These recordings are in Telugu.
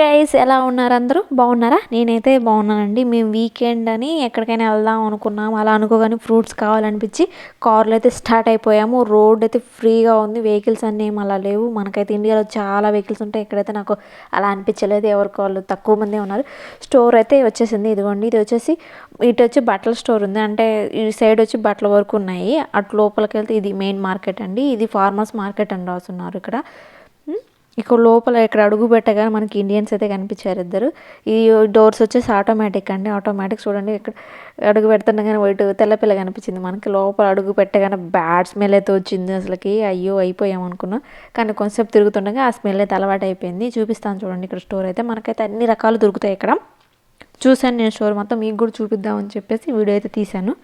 గైస్ ఎలా ఉన్నారు? అందరూ బాగున్నారా? నేనైతే బాగున్నానండి. మేము వీకెండ్ అని ఎక్కడికైనా వెళ్దాం అనుకున్నాం. అలా అనుకోగానే ఫ్రూట్స్ కావాలనిపించి కార్లో అయితే స్టార్ట్ అయిపోయాము. రోడ్ అయితే ఫ్రీగా ఉంది, వెహికల్స్ అన్నీ ఏం అలా లేవు. మనకైతే ఇండియాలో చాలా వెహికల్స్ ఉంటాయి, ఇక్కడైతే నాకు అలా అనిపించలేదు. ఎవరికి వాళ్ళు తక్కువ మంది ఉన్నారు. స్టోర్ అయితే వచ్చేసింది, ఇదిగోండి. ఇది వచ్చేసి ఇటు వచ్చి బట్టల స్టోర్ ఉంది, అంటే ఈ సైడ్ వచ్చి బట్టల వరకు ఉన్నాయి. అటు లోపలికి వెళ్తే ఇది మెయిన్ మార్కెట్ అండి. ఇది ఫార్మర్స్ మార్కెట్ అని రాస్తున్నారు ఇక్కడ. ఇక్కడ లోపల ఇక్కడ అడుగు పెట్టగానే మనకి ఇండియన్స్ అయితే కనిపించారు ఇద్దరు. ఈ డోర్స్ వచ్చేసి ఆటోమేటిక్ అండి, ఆటోమేటిక్. చూడండి ఇక్కడ అడుగు పెడుతుండగానే వైట్ తెల్లపిల్ల కనిపించింది మనకి. లోపల అడుగు పెట్టగానే బ్యాడ్ స్మెల్ అయితే వచ్చింది అసలుకి. అయ్యో అయిపోయాం అనుకున్నాం, కానీ కొంచెంసేపు తిరుగుతుండగా ఆ స్మెల్ అయితే అలవాటు అయిపోయింది. చూపిస్తాను చూడండి, ఇక్కడ స్టోర్ అయితే మనకైతే అన్ని రకాలు దొరుకుతాయి ఇక్కడ. చూశాను నేను స్టోర్ మొత్తం, మీకు కూడా చూపిద్దామని చెప్పేసి వీడియో అయితే తీశాను.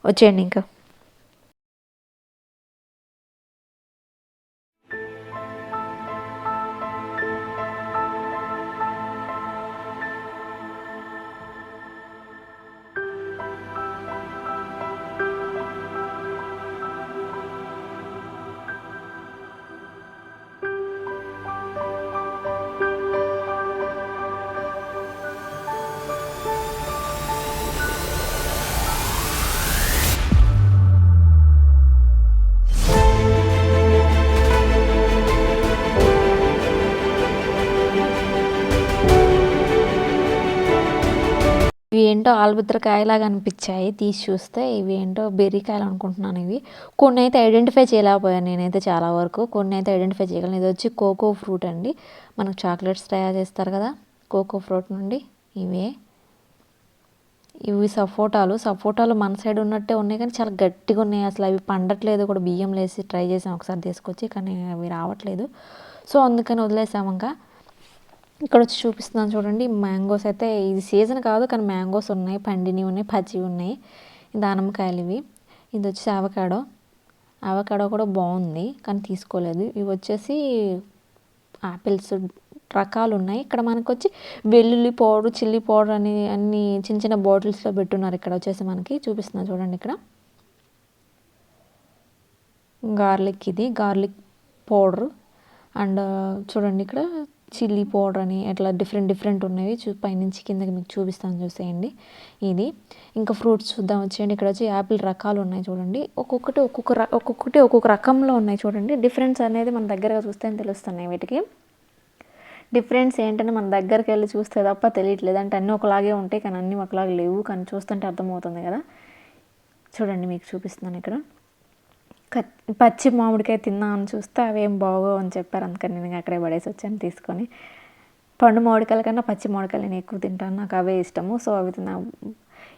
వచ్చేయండి ఇంకా. ఇవి ఏంటో ఆలుబుద్రకాయలాగా అనిపించాయి తీసి చూస్తే. ఇవి ఏంటో బెర్రీకాయలు అనుకుంటున్నాను ఇవి. కొన్ని అయితే ఐడెంటిఫై చేయలేకపోయాను నేనైతే, చాలా వరకు. కొన్ని అయితే ఐడెంటిఫై చేయగలను. ఇది వచ్చి కోకో ఫ్రూట్ అండి, మనకు చాక్లెట్స్ తయారు చేస్తారు కదా కోకో ఫ్రూట్ నుండి. ఇవే ఇవి సపోటాలు మన సైడ్ ఉన్నట్టే ఉన్నాయి, కానీ చాలా గట్టిగా ఉన్నాయి అసలు. అవి పండట్లేదు కూడా. బియ్యం లేసి ట్రై చేసాం ఒకసారి తీసుకొచ్చి, కానీ అవి రావట్లేదు. సో అందుకని వదిలేసాము ఇంకా. ఇక్కడ వచ్చి చూపిస్తున్నాను చూడండి, మ్యాంగోస్ అయితే. ఇది సీజన్ కాదు, కానీ మ్యాంగోస్ ఉన్నాయి, పండినవి ఉన్నాయి, పచ్చివి ఉన్నాయి. దానిమ్మకాయలు ఇవి. ఇది వచ్చేసి అవకాడో కూడా బాగుంది, కానీ తీసుకోలేదు. ఇవి వచ్చేసి ఆపిల్స్ రకాలు ఉన్నాయి. ఇక్కడ మనకు వచ్చి వెల్లుల్లి పౌడర్, చిల్లీ పౌడర్ అని అన్ని చిన్న చిన్న బాటిల్స్లో పెట్టున్నారు. ఇక్కడ వచ్చేసి మనకి చూపిస్తున్నాను చూడండి, ఇక్కడ ఇది గార్లిక్ పౌడర్. అండ్ చూడండి ఇక్కడ చిల్లీ పౌడర్ అని అట్లా డిఫరెంట్ ఉన్నవి. పైనుంచి కిందకి మీకు చూపిస్తాను, చూసేయండి. ఇది ఇంకా ఫ్రూట్స్ చూద్దాం వచ్చేయండి. ఇక్కడ వచ్చి యాపిల్ రకాలు ఉన్నాయి చూడండి. ఒక్కొక్కటి ఒక్కొక్క రకంలో ఉన్నాయి చూడండి. డిఫరెన్స్ అనేది మన దగ్గరగా చూస్తే తెలుస్తున్నాయి వీటికి. డిఫరెన్స్ ఏంటని మన దగ్గరికి వెళ్ళి చూస్తే తప్ప తెలియట్లేదు. అంటే అన్నీ ఒకలాగే ఉంటాయి, కానీ అన్నీ ఒకలాగే లేవు, కానీ చూస్తుంటే అర్థమవుతుంది కదా. చూడండి మీకు చూపిస్తున్నాను ఇక్కడ. పచ్చి మామిడికాయ తిన్నామని చూస్తే అవేం బాగోవు అని చెప్పారు, అందుకని నేను అక్కడే పడేసి వచ్చాను తీసుకొని. పండు మామిడికాయల కన్నా పచ్చి మామిడికాయలు నేను ఎక్కువ తింటాను, నాకు అవే ఇష్టము. సో అవి తిన్నా.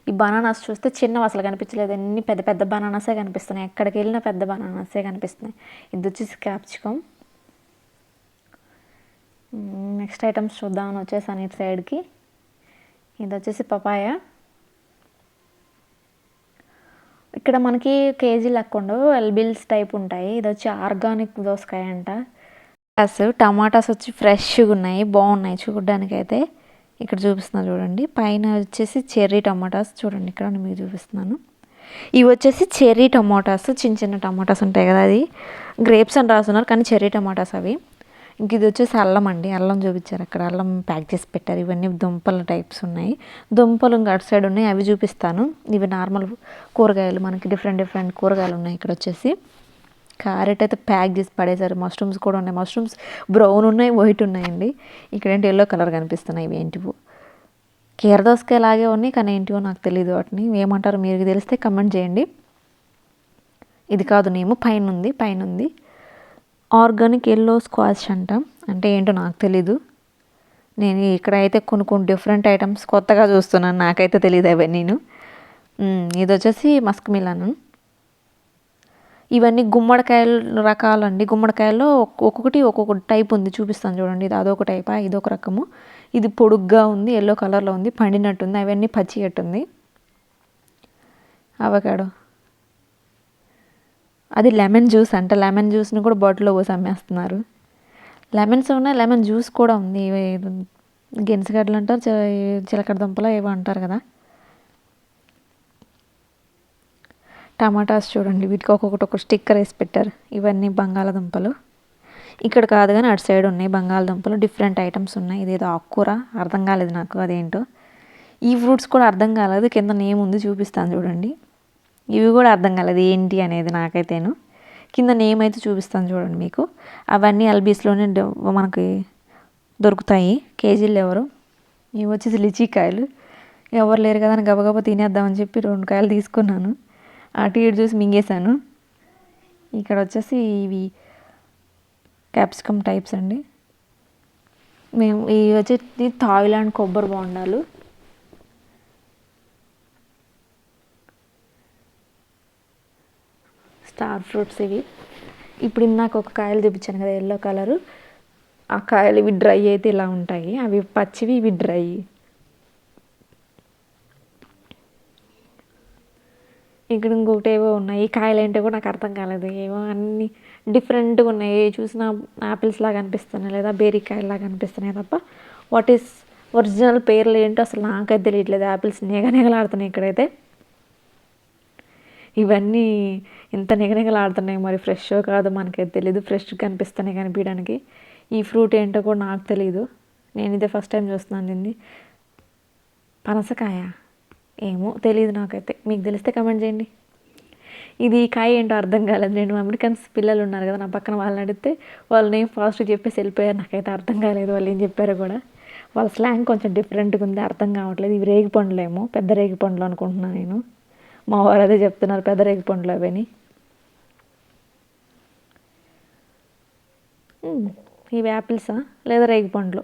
ఈ బనానాస్ చూస్తే చిన్నవి అసలు కనిపించలేదు, అన్ని పెద్ద పెద్ద బనానాసే కనిపిస్తున్నాయి. ఎక్కడికి వెళ్ళినా పెద్ద బనానాసే కనిపిస్తున్నాయి. ఇది వచ్చేసి క్యాప్సికమ్. నెక్స్ట్ ఐటమ్స్ చూద్దామని వచ్చేసాను ఇటు సైడ్కి. ఇది వచ్చేసి పపాయ. ఇక్కడ మనకి కేజీ లెక్క ఉండవు, ఎల్బిల్స్ టైప్ ఉంటాయి. ఇది వచ్చి ఆర్గానిక్ దోసకాయ అంట. టమాటాస్ వచ్చి ఫ్రెష్గా ఉన్నాయి, బాగున్నాయి చూడడానికి అయితే. ఇక్కడ చూపిస్తున్నాను చూడండి. పైన వచ్చేసి చెర్రీ టమాటాస్ చూడండి, ఇక్కడ మీకు చూపిస్తున్నాను. ఇవి వచ్చేసి చెర్రీ టమాటాస్, చిన్న చిన్న టమాటాస్ ఉంటాయి కదా, అది గ్రేప్స్ అని రాస్తున్నారు, కానీ చెర్రీ టమాటాస్ అవి. ఇంక ఇది వచ్చేసి అల్లం అండి, అల్లం చూపించారు అక్కడ. అల్లం ప్యాక్ చేసి పెట్టారు. ఇవన్నీ దుంపల టైప్స్ ఉన్నాయి. దుంపలు ఇంకా అటు సైడ్ ఉన్నాయి, అవి చూపిస్తాను. ఇవి నార్మల్ కూరగాయలు, మనకి డిఫరెంట్ కూరగాయలు ఉన్నాయి. ఇక్కడ వచ్చేసి క్యారెట్ అయితే ప్యాక్ చేసి పడేశారు. మష్రూమ్స్ కూడా ఉన్నాయి. మష్రూమ్స్ బ్రౌన్ ఉన్నాయి, వైట్ ఉన్నాయండి. ఇక్కడ ఏంటి ఎల్లో కలర్ కనిపిస్తున్నాయి. ఇవి ఏంటివో కీర దోసకాయ లాగే ఉన్నాయి, కానీ ఏంటివో నాకు తెలియదు. వాటిని ఏమంటారు మీరు తెలిస్తే కమెంట్ చేయండి. ఇది కాదు, నేమో పైన ఉంది ఆర్గానిక్ ఎల్లో స్క్వాష్ అంట. అంటే ఏంటో నాకు తెలీదు. నేను ఇక్కడ అయితే కొన్ని డిఫరెంట్ ఐటమ్స్ కొత్తగా చూస్తున్నాను, నాకైతే తెలియదు అవన్నీ. ఇది వచ్చేసి మస్క్ మిలన్. ఇవన్నీ గుమ్మడికాయలు రకాలండి. గుమ్మడికాయల్లో ఒక్కొక్క టైప్ ఉంది, చూపిస్తాను చూడండి. ఇది అదొక టైపా, ఇదొక రకము. ఇది పొడుగ్గా ఉంది, ఎల్లో కలర్లో ఉంది, పండినట్టుంది. అవన్నీ పచ్చిగట్టుంది. అవకాడో అది లెమన్ జ్యూస్ అంట. లెమన్ జ్యూస్ని కూడా బాటిల్లో పోసి అమ్మేస్తున్నారు. లెమన్స్ ఉన్నాయి, లెమన్ జ్యూస్ కూడా ఉంది. గెన్సగడ్డలు అంటారు, చిలకడ దుంపలు ఏవో అంటారు కదా. టమాటాస్ చూడండి, వీటికి ఒక్కొక్క స్టిక్కర్ వేసి పెట్టారు. ఇవన్నీ బంగాళదుంపలు. ఇక్కడ కాదు కానీ అటు సైడ్ ఉన్నాయి బంగాళదుంపలు, డిఫరెంట్ ఐటమ్స్ ఉన్నాయి. ఇదేదో ఆకుకూర అర్థం కాలేదు నాకు అదేంటో. ఈ ఫ్రూట్స్ కూడా అర్థం కాలేదు, కింద నేమ్ ఉంది చూపిస్తాను చూడండి. ఇవి కూడా అర్థం కాలేదు ఏంటి అనేది నాకైతేను. కింద నేమ్ అయితే చూపిస్తాను చూడండి మీకు. అవన్నీ ఎల్బీస్లోనే మనకి దొరుకుతాయి, కేజీలు ఎవరు. ఇవి వచ్చేసి లిచీకాయలు, ఎవరు లేరు కదా అని గబగబా తినేద్దామని చెప్పి 2 కాయలు తీసుకున్నాను. అటు ఇటు చూసి మింగేశాను. ఇక్కడ వచ్చేసి ఇవి క్యాప్సికమ్ టైప్స్ అండి. మేము ఇవి వచ్చేసి థాయిలాండ్ కొబ్బరి బోండాలు. స్టార్ ఫ్రూట్స్ ఇవి. ఇప్పుడు ఇందాక ఒక కాయలు చూపించాను కదా ఎల్లో కలరు, ఆ కాయలు ఇవి డ్రై అయితే ఇలా ఉంటాయి, అవి పచ్చివి ఇవి డ్రై. ఇక్కడ ఇంకొకటి ఏవో ఉన్నాయి, ఈ కాయలు ఏంటో కూడా నాకు అర్థం కాలేదు. ఏవో అన్నీ డిఫరెంట్గా ఉన్నాయి, ఏ చూసినా యాపిల్స్ లాగా అనిపిస్తున్నాయి లేదా బేరీకాయలు లాగా అనిపిస్తున్నాయి తప్ప వాట్ ఈస్ ఒరిజినల్ పేర్లు ఏంటో అసలు నాకైతే తెలియట్లేదు. యాపిల్స్ నిగనిగలాడుతున్నాయి ఇక్కడైతే. ఇవన్నీ ఇంత నిగనిగలాడుతున్నాయి, మరి ఫ్రెష్ కాదు మనకైతే తెలీదు. ఫ్రెష్ కనిపిస్తున్నాయి కనిపించడానికి. ఈ ఫ్రూట్ ఏంటో కూడా నాకు తెలీదు, నేను ఇదే ఫస్ట్ టైం చూస్తున్నాను దీన్ని. పనసకాయ ఏమో తెలియదు నాకైతే, మీకు తెలిస్తే కమెంట్ చేయండి. ఇది కాయ ఏంటో అర్థం కాలేదు. నేను అమెరికన్స్ పిల్లలు ఉన్నారు కదా నా పక్కన, వాళ్ళని అడిగితే వాళ్ళు నేమ్ ఫాస్ట్ చెప్పేసి వెళ్ళిపోయారు. నాకైతే అర్థం కాలేదు వాళ్ళు ఏం చెప్పారో కూడా. వాళ్ళ స్లాంగ్ కొంచెం డిఫరెంట్గా ఉంది, అర్థం కావట్లేదు. ఇవి రేగి పండ్లేమో, పెద్ద రేగి పండ్లు అనుకుంటున్నాను నేను. మా వారు అదే చెప్తున్నారు, పెద్ద రేగి పండ్లు అవని. ఇవి యాపిల్సా లేదా రేగి పండ్లు.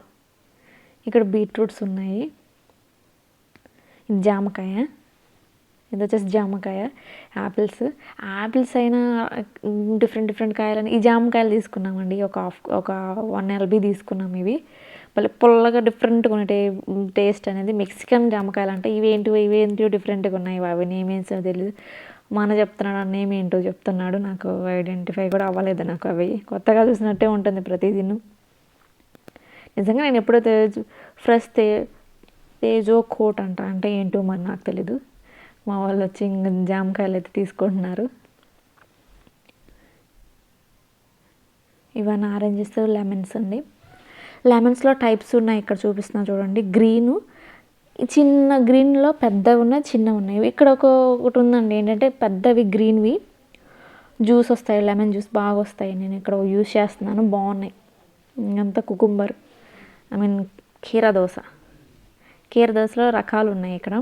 ఇక్కడ బీట్రూట్స్ ఉన్నాయి. ఇది జామకాయ, ఇది వచ్చేసి జామకాయ. యాపిల్స్ అయినా డిఫరెంట్ కాయలని. ఈ జామకాయలు తీసుకున్నామండి, ఒక 1 LB తీసుకున్నాం. ఇవి మళ్ళీ పుల్లగా డిఫరెంట్గా ఉంటాయి టేస్ట్ అనేది. మెక్సికన్ జామకాయలు అంటే ఇవేంటివో డిఫరెంట్గా ఉన్నాయి. అవి నేమ్ ఏంటో తెలియదు. మన చెప్తున్నాడు ఆ నేమ్ ఏంటో చెప్తున్నాడు, నాకు ఐడెంటిఫై కూడా అవ్వలేదు. నాకు అవి కొత్తగా చూసినట్టే ఉంటుంది ప్రతిదినం. నిజంగా నేను ఎప్పుడైతే ఫ్రెష్ తేజో కోట్ అంటే ఏంటో మరి నాకు తెలీదు. మా వాళ్ళు వచ్చి ఇంక జామకాయలు అయితే తీసుకుంటున్నారు. ఇవన్నీ ఆరెంజెస్, లెమన్స్ అండి. లెమన్స్లో టైప్స్ ఉన్నాయి, ఇక్కడ చూపిస్తున్నా చూడండి. గ్రీను, చిన్న గ్రీన్లో పెద్దవి ఉన్నాయి, చిన్నవి ఉన్నాయి. ఇక్కడ ఒకటి ఉందండి, ఏంటంటే పెద్దవి గ్రీన్వి జ్యూస్ వస్తాయి, లెమన్ జ్యూస్ బాగా వస్తాయి. నేను ఇక్కడ యూస్ చేస్తున్నాను, బాగున్నాయి. ఇంకంతా కుకుంబర్, కీరదోసలో రకాలు ఉన్నాయి ఇక్కడ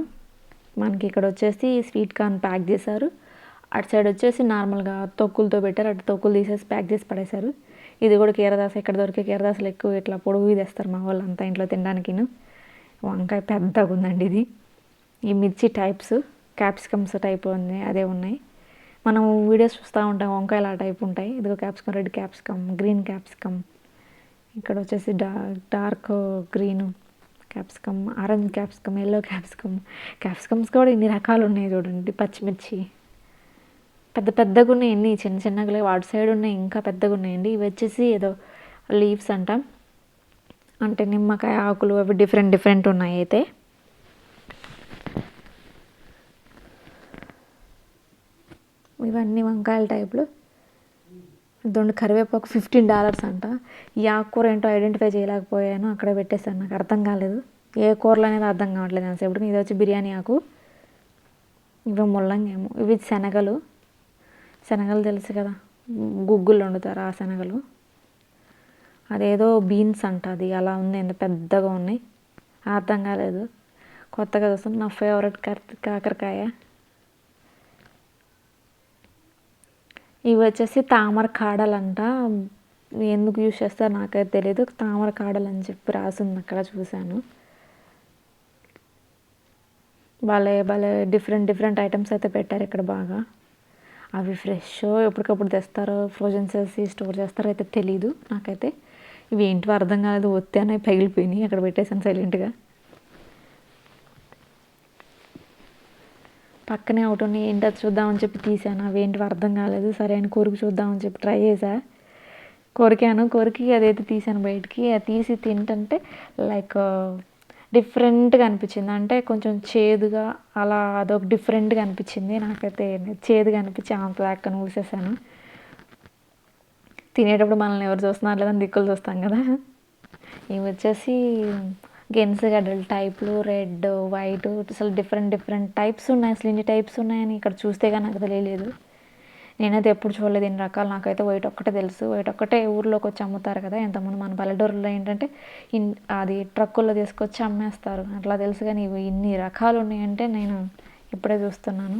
మనకి. ఇక్కడ వచ్చేసి స్వీట్ కార్న్ ప్యాక్ చేశారు, అటు సైడ్ వచ్చేసి నార్మల్గా తొక్కులతో పెట్టారు, అటు తొక్కులు తీసేసి ప్యాక్ చేసి పడేశారు. ఇది కూడా కీరదోస. ఇక్కడ దొరికే కీరదోసలు ఎక్కువ ఇట్లా పొడుగు తెస్తారు మా వాళ్ళు అంతా ఇంట్లో తినడానికి. వంకాయ పెద్దగా ఉందండి ఇది. ఈ మిర్చి టైప్స్, క్యాప్సికమ్స్ టైప్ ఉంది, అదే ఉన్నాయి. మనం వీడియోస్ చూస్తూ ఉంటాం, వంకాయలు ఆ టైప్ ఉంటాయి. ఇదిగో capsicum, red capsicum, green capsicum. ఇక్కడ వచ్చేసి dark green capsicum, orange capsicum, yellow capsicums కూడా ఇన్ని రకాలు ఉన్నాయి చూడండి. పచ్చిమిర్చి పెద్దగా ఉన్నాయి, ఎన్ని చిన్నగా లేవు. వాటి సైడ్ ఉన్నాయి ఇంకా పెద్దగా ఉన్నాయండి. ఇవి వచ్చేసి ఏదో లీవ్స్ అంటాం, అంటే నిమ్మకాయ ఆకులు, అవి డిఫరెంట్ ఉన్నాయి. అయితే ఇవన్నీ వంకాయల టైప్లు. దొండ కరివేపాకు $15 అంట. ఈ ఆకుకూర ఏంటో ఐడెంటిఫై చేయలేకపోయాను, అక్కడ పెట్టేశాను, నాకు అర్థం కాలేదు ఏ కూరలు అనేది అర్థం కావట్లేదు ఎంతసేపటికి. ఇది వచ్చి బిర్యానీ ఆకు. ఇవి ముల్లంగి ఏమో. ఇవి శనగలు తెలుసు కదా, గుగ్గులు వండుతారు ఆ శనగలు. అదేదో బీన్స్ అంట, అది అలా ఉంది, ఎంత పెద్దగా ఉన్నాయి అర్థం కాలేదు. కొత్తగా చూస్తాను. నా ఫేవరెట్ కాకరకాయ. ఇవి వచ్చేసి తామర కాడలంట, ఎందుకు యూజ్ చేస్తారో నాకైతే తెలియదు. తామర కాడలు అని చెప్పి రాసింది అక్కడ, చూశాను. భలే డిఫరెంట్ ఐటమ్స్ అయితే పెట్టారు ఇక్కడ బాగా. అవి ఫ్రెష్ ఎప్పటికప్పుడు తెస్తారో, ఫ్రోజన్ చేసి స్టోర్ చేస్తారో అయితే తెలీదు నాకైతే. ఇవి ఏంటో అర్థం కాలేదు, ఒత్తి అనేవి పగిలిపోయినాయి, అక్కడ పెట్టేశాను సైలెంట్గా. పక్కనే ఒకటి ఉన్నాయి, ఏంటో చూద్దామని చెప్పి తీసాను, అవి ఏంటో అర్థం కాలేదు. సరే అని కొరికి చూద్దామని చెప్పి ట్రై చేసా, కొరికి అదైతే తీసాను బయటికి. అది తీసి తింటుంటే లైక్ డిఫరెంట్గా అనిపించింది, అంటే కొంచెం చేదుగా అలా అదొక డిఫరెంట్గా అనిపించింది నాకైతే. చేదుగా అనిపించి అంత దాకా ఊసేసాను. తినేటప్పుడు మనల్ని ఎవరు చూస్తున్నారు లేదని దిక్కులు చూస్తాం కదా. ఇవి వచ్చేసి గెన్సుగడ్డలు టైప్లు, రెడ్, వైట్, అసలు డిఫరెంట్ డిఫరెంట్ టైప్స్ ఉన్నాయి. అసలు ఇన్ని టైప్స్ ఉన్నాయని ఇక్కడ చూస్తే కానీ నాకు తెలియలేదు. నేనైతే ఎప్పుడు చూడలేదు ఇన్ని రకాలు. నాకైతే వైట్ ఒక్కటే తెలుసు. వైట్ ఒక్కటే ఊర్లోకి వచ్చి అమ్ముతారు కదా. ఎంతమంది మన పల్లెటూరులో ఏంటంటే అది ట్రక్కుల్లో తీసుకొచ్చి అమ్మేస్తారు అట్లా తెలుసు. కానీ ఇవి ఇన్ని రకాలు ఉన్నాయంటే నేను ఇప్పుడే చూస్తున్నాను.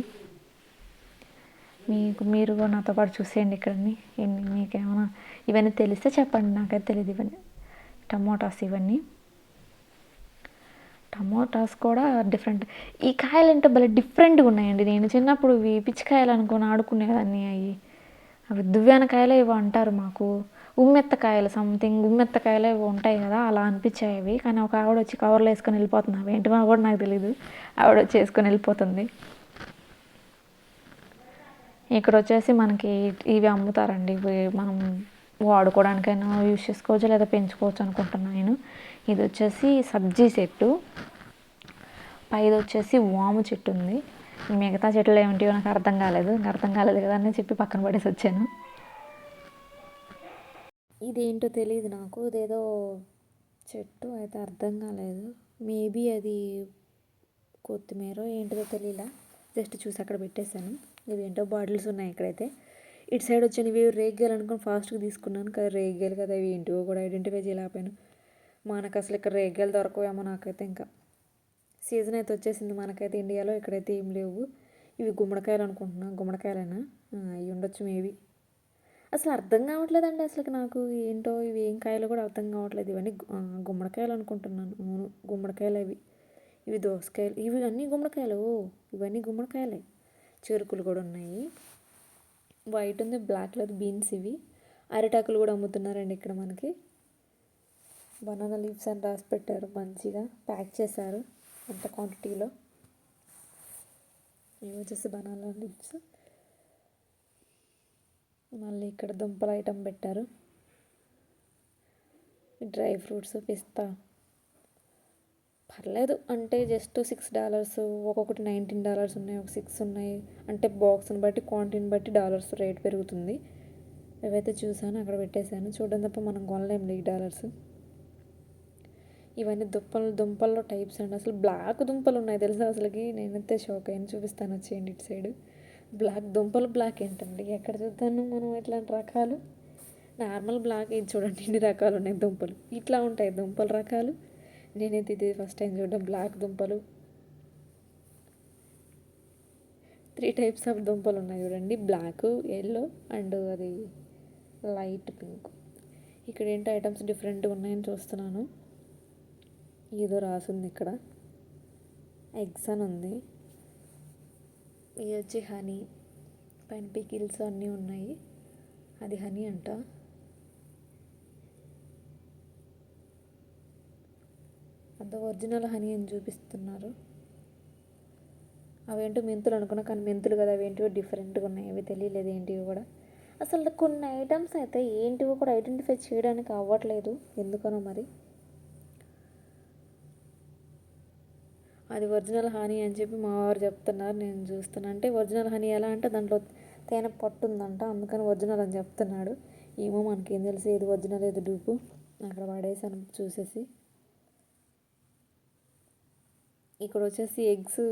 మీరు కూడా నాతో పాటు చూసేయండి ఇక్కడన్నీ. మీకేమైనా ఇవన్నీ తెలిస్తే చెప్పండి, నాకైతే తెలియదు ఇవన్నీ. టమోటాస్ ఇవన్నీ టమోటాస్ కూడా డిఫరెంట్. ఈ కాయలు అంటే భలే డిఫరెంట్గా ఉన్నాయండి. నేను చిన్నప్పుడు ఇవి పిచ్చికాయలు అనుకుని ఆడుకునేదాన్ని. అవి దువ్యానకాయలు ఇవి అంటారు మాకు. ఉమ్మెత్తకాయలు సంథింగ్ ఉమ్మెత్తకాయలు ఇవి ఉంటాయి కదా, అలా అనిపించాయి అవి. కానీ ఒక ఆవిడ వచ్చి కవర్లో వేసుకొని వెళ్ళిపోతుంది. అవి ఏంటివో కూడా నాకు తెలీదు. ఆవిడ వచ్చి వేసుకొని వెళ్ళిపోతుంది. ఇక్కడ వచ్చేసి మనకి ఇవి అమ్ముతారండి. ఇవి మనం వాడుకోవడానికైనా యూజ్ చేసుకోవచ్చు లేదా పెంచుకోవచ్చు అనుకుంటున్నాను నేను. ఇది వచ్చేసి సబ్జీ చెట్టు, పైది వచ్చేసి వాము చెట్టు ఉంది. మిగతా చెట్లు ఏమిటివో నాకు అర్థం కాలేదు కదా అని చెప్పి పక్కన పడేసి వచ్చాను. ఇదేంటో తెలియదు నాకు. ఇదేదో చెట్టు అయితే అర్థం కాలేదు. మేబీ అది కొత్తిమీర ఏంటిదో తెలియలా. జస్ట్ చూసి అక్కడ పెట్టేశాను. ఇవేంటో బాటిల్స్ ఉన్నాయి ఇక్కడైతే. ఇటు సైడ్ వచ్చాను. ఇవి రేగ్గాయలు అనుకుని ఫాస్ట్గా తీసుకున్నాను కదా. రేగ్గాయలు కదా, ఇవి ఏంటివో కూడా ఐడెంటిఫై చేయలేకపోయాను. మనకు అసలు ఇక్కడ రేగ్గాయలు దొరకవేమో నాకైతే. ఇంకా సీజన్ అయితే వచ్చేసింది మనకైతే ఇండియాలో. ఇక్కడైతే ఏం లేవు. ఇవి గుమ్మడికాయలు అనుకుంటున్నా. గుమ్మడికాయలైనా అవి ఉండొచ్చు మేబీ. అసలు అర్థం కావట్లేదండి అసలు నాకు. ఏంటో ఇవి ఏం కాయలు కూడా అర్థం కావట్లేదు. ఇవన్నీ గుమ్మడికాయలు అనుకుంటున్నాను. అవును, గుమ్మడికాయలు అవి. ఇవి దోసకాయలు. ఇవి అన్నీ గుమ్మడికాయలు. ఇవన్నీ గుమ్మడికాయలే. చెరుకులు కూడా ఉన్నాయి. వైట్ ఉంది, బ్లాక్ కలర్ బీన్స్. ఇవి అరిటాకులు కూడా అమ్ముతున్నారండి ఇక్కడ మనకి. బనానా లీవ్స్ అని రాసి పెట్టారు. మంచిగా ప్యాక్ చేశారు అంత క్వాంటిటీలో. ఇవి వచ్చేసి బనానా లీవ్స్. మళ్ళీ ఇక్కడ దుంపల ఐటమ్ పెట్టారు. డ్రై ఫ్రూట్స్, పిస్తా పర్లేదు అంటే జస్ట్ $6. ఒక్కొక్కటి $19 ఉన్నాయి, ఒక 6 ఉన్నాయి. అంటే బాక్స్ని బట్టి క్వాంటిటీని బట్టి డాలర్స్ రేట్ పెరుగుతుంది. ఏవైతే చూసానో అక్కడ పెట్టేశాను. చూడడం తప్ప మనం కొనలేము $8. ఇవన్నీ దుంపల్లో టైప్స్ అండి. అసలు బ్లాక్ దుంపలు ఉన్నాయి తెలుసా అసలుకి. నేనైతే షాక్ అయ్యాను. చూపిస్తాను వచ్చేయండి ఇటు సైడ్. బ్లాక్ ఏంటండి, ఎక్కడ చూద్దాను మనం ఇట్లాంటి రకాలు. నార్మల్ బ్లాక్ ఇది చూడండి, ఇన్ని రకాలు ఉన్నాయి దుంపలు. ఇట్లా ఉంటాయి దుంపల రకాలు. నేనైతే ఇది ఫస్ట్ టైం చూడడం. బ్లాక్ దుంపలు 3 టైప్స్ ఆఫ్ దుంపలు ఉన్నాయి చూడండి. బ్లాక్, ఎల్లో అండ్ అది లైట్ పింక్. ఇక్కడ ఏంటో ఐటమ్స్ డిఫరెంట్గా ఉన్నాయని చూస్తున్నాను. ఏదో రాసింది ఇక్కడ. ఎగ్స్ అని ఉంది. ఇది వచ్చి హనీ. పైన పికిల్స్ అన్నీ ఉన్నాయి. అది హనీ అంట. అంత ఒరిజినల్ హనీ అని చూపిస్తున్నారు. అవేంటో మెంతులు అనుకున్నా, కానీ మెంతులు కదా. అవేంటివో డిఫరెంట్గా ఉన్నాయి. అవి తెలియలేదు ఏంటివి కూడా. అసలు కొన్ని ఐటమ్స్ అయితే ఏంటివో కూడా ఐడెంటిఫై చేయడానికి అవ్వట్లేదు, ఎందుకనో మరి. అది ఒరిజినల్ హనీ అని చెప్పి మా వారు చెప్తున్నారు. నేను చూస్తున్నా. అంటే ఒరిజినల్ హనీ ఎలా అంటే దాంట్లో తేనె పట్టు ఉందంట, అందుకని ఒరిజినల్ అని చెప్తున్నాడు. ఏమో మనకేం తెలుసు ఏది ఒరిజినల్ ఏది డూపు. అక్కడ పడేసాను చూసేసి. ఇక్కడ వచ్చేసి ఎగ్స్.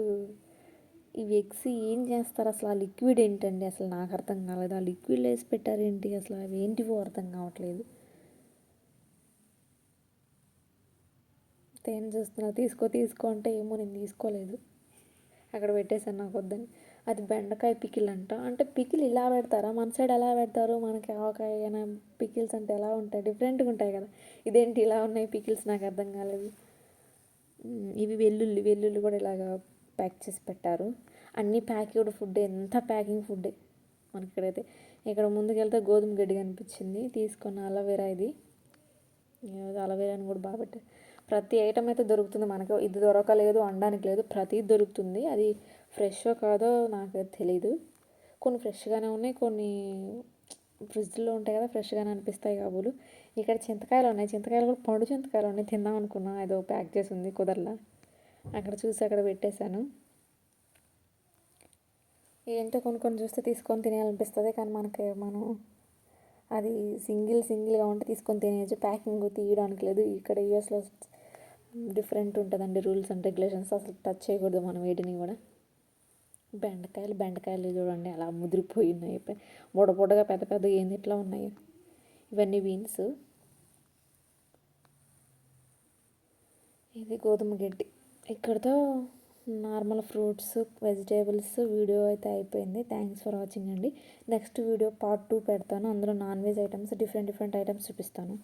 ఇవి ఎగ్స్ ఏం చేస్తారు అసలు? ఆ లిక్విడ్ ఏంటండి అసలు నాకు అర్థం కాలేదు. ఆ లిక్విడ్ వేసి పెట్టారేంటి అసలు? అవి ఏంటివో అర్థం కావట్లేదు. తేనె చూస్తున్నా. తీసుకో అంటే ఏమో నేను తీసుకోలేదు. అక్కడ పెట్టేసాను నాకు వద్దని. అది బెండకాయ పికిల్ అంట. అంటే పికిల్ ఇలా పెడతారా? మన సైడ్ ఎలా పెడతారు? మనకి ఆవకాయ పికిల్స్ అంటే ఎలా ఉంటాయి? డిఫరెంట్గా ఉంటాయి కదా. ఇదేంటి ఇలా ఉన్నాయి పికిల్స్? నాకు అర్థం కాలేదు. ఇవి వెల్లుల్లి కూడా ఇలాగా ప్యాక్ చేసి పెట్టారు. అన్నీ ప్యాక్డ్ ఫుడ్. ఎంత ప్యాకింగ్ ఫుడ్డే మనకి ఇక్కడైతే. ఇక్కడ ముందుకెళ్తే గోధుమ గడ్డి కనిపించింది. తీసుకున్న అలోవెరా. ఇది అలోవెరాని కూడా బాగా పెట్టారు. ప్రతి ఐటమ్ అయితే దొరుకుతుంది మనకు. ఇది దొరకలేదు అనడానికి లేదు, ప్రతి దొరుకుతుంది. అది ఫ్రెష్ కాదో నాకైతే తెలీదు. కొన్ని ఫ్రెష్గానే ఉన్నాయి, కొన్ని ఫ్రిడ్జ్లో ఉంటాయి కదా, ఫ్రెష్గానే అనిపిస్తాయి కాబోలు. ఇక్కడ చింతకాయలు ఉన్నాయి. చింతకాయలు కూడా పండు చింతకాయలు ఉన్నాయి. తిందాం అనుకున్నా, ఏదో ప్యాక్ చేసి ఉంది, కుదరలా. అక్కడ చూసి అక్కడ పెట్టేశాను. ఏంటో కొన్ని చూస్తే తీసుకొని తినేయాలనిపిస్తుంది, కానీ మనం అది సింగిల్గా ఉంటే తీసుకొని తినేయచ్చు, ప్యాకింగ్ తీయడానికి లేదు. ఇక్కడ యూఎస్లో డిఫరెంట్ ఉంటుందండి రూల్స్ అండ్ రెగ్యులేషన్స్, అసలు టచ్ చేయకూడదు మనం వీటిని కూడా. బెండకాయలు చూడండి అలా ముదిరిపోయి ఉన్నాయి, బుడబుడగా పెద్ద పెద్ద ఏంది ఇట్లా ఉన్నాయి. ఇవన్నీ బీన్స్, ఇది గోధుమ గడ్డి. ఇక్కడతో నార్మల్ ఫ్రూట్స్ వెజిటేబుల్స్ వీడియో అయితే అయిపోయింది. థ్యాంక్స్ ఫర్ వాచింగ్ అండి. నెక్స్ట్ వీడియో పార్ట్ 2 పెడతాను, అందులో non veg items different items చూపిస్తాను.